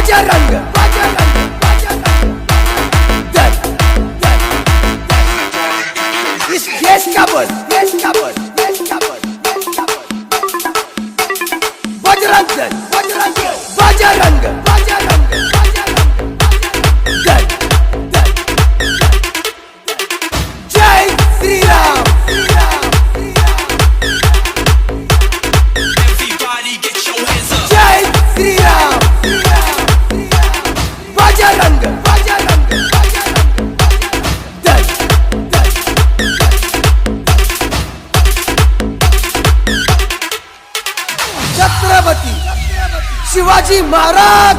बजरंग दल इस देश का बल बजरंग दल बजरंग दल जय श्री राम। जय श्री राम। बजरंग दल छत्रपती शिवाजी महाराज